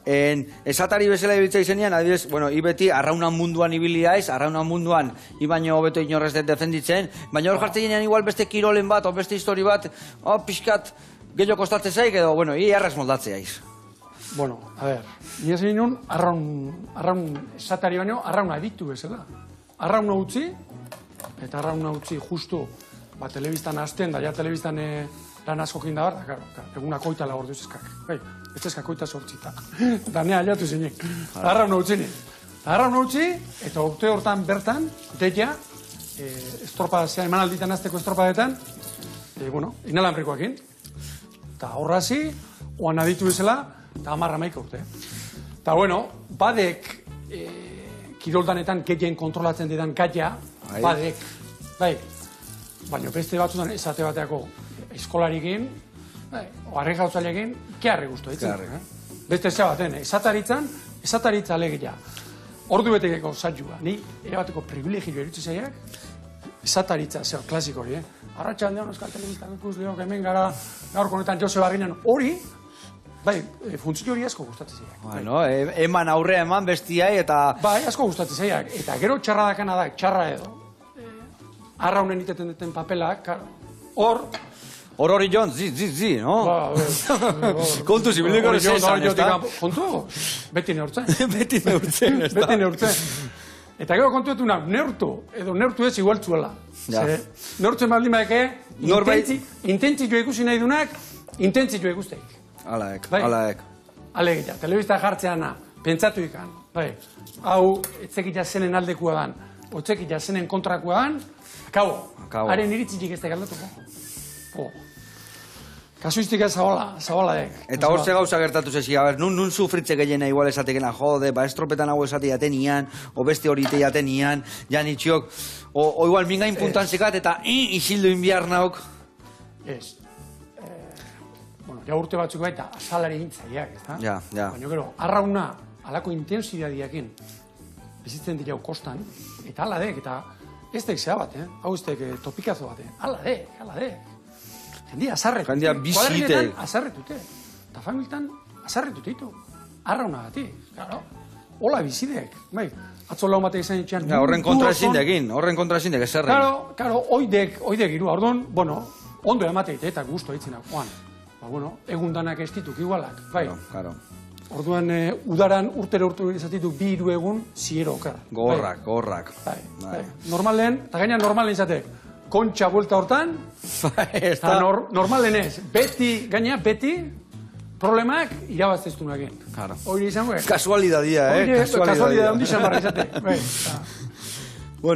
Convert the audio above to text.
esatari bezala ibiltzea izenean, adibidez, bueno, beti arraunan munduan ibilia ez, arraunan munduan baino hobeto inorrez defenditzen, baina hor jartzen ginean igual beste kirolen bat, o beste histori bat, pixkat gehiago kostatzen zaik, edo, bueno, erraz moldatzea iz. Bueno, a ver, ni esan ginen, arraun esatari baino, arrauna editu bezala. Arrauna utzi, eta arrauna utzi justu, telebistan hasten, da ja telebistan lan asko kinda barra, eguna koita lagordu ezkak. Ez ezkak koita sortzita. Da nea aliatu zinek. Arrauna utzi nien. Arrauna utzi, eta urte hortan bertan, deia, estropadazia, eman alditan azteko estropadetan, bueno, inalanbrikoakin. Eta horrazi, oan aditu bezala, eta 10 urte. Eta, bueno, badek kiroldanetan gehien kontrolatzen didan gaia, badek, bai, baina beste batzutan esate bateako eskolarikin, oarri gautzailekin, keharri guztu ditzen. Beste zea baten, esataritza alegia. Ordu betekeko zailua, ni erabateko privilegio eritzu zaiak, esataritza, zer, klasiko hori, arratxan deon euskal telebistan ikusleok, hemen gara, gaur konetan Jose Barrinan hori, bai, funtzio hori asko gustatzen zaiak. Bueno, eman aurrea eman bestiai eta... Bai, asko gustatzen zaiak, eta gero txarra dakana da, txarra edo. Arraunen iteten duten papelak, hor... Hor hori jon, zi, no? Kontu zibiliko hori zezan, ez da? Kontu, beti neurtzen. Beti neurtzen, ez da? Beti neurtzen. Eta gero kontu etuna, neurtu, edo neurtu ez igual txuela. Neurtzen baldin badeke, intentzioa ikusi nahi dunak, intentzioa ikusteik. Alaek. Alegia, telebista jartzeana, pentsatu ikan. Hau, etzekita zenen aldekua dan, otzekita zenen kontrakua dan, kabo, haren iritzitik ez da galdatuko. Kasuistika zabalaek. Eta hor ze gauza gertatu zezi, nun sufritze gehiena igual esatekena, jode, estropetan hau esate jatenian, o beste hori te jatenian, jan itxiok, o igual mingain puntan zekat, eta isildu inbiar nauk. Ez. Bueno, ja urte batzuk baita, azalari gintzaiak, ez da? Ja. Baina gero, arrauna, alako intensidadiakin, bizitzen dira kostan, eta aladek, eta ez dek zea bat, hau ez dek topikazo bat, aladek. Jendia azarretute. Jendia bizite. Kuadrinetan azarretute. Eta familitan azarretute ditu. Arrauna gati, claro. Hola bizidek. Bai, atzo lau batek izan itxean. Horren kontra ezindegin, ezerren. Claro, oidek iru. Orduan, bueno, ondo emateite eta gusto hitzenak. Bueno, egundanak ez dituk igualak. Bai. Claro. Orduan, udaran urtero izatituk 2-3 egun, ziero okar. Gorrak. Bai. Normalen, eta gaina normalen izatek. Kontxa buelta hortan, eta normalen ez, beti, problemak irabazteztu nagin. Claro. Hori izango, Kasualidadia, Kasualidadia, ondi xamarra izatek.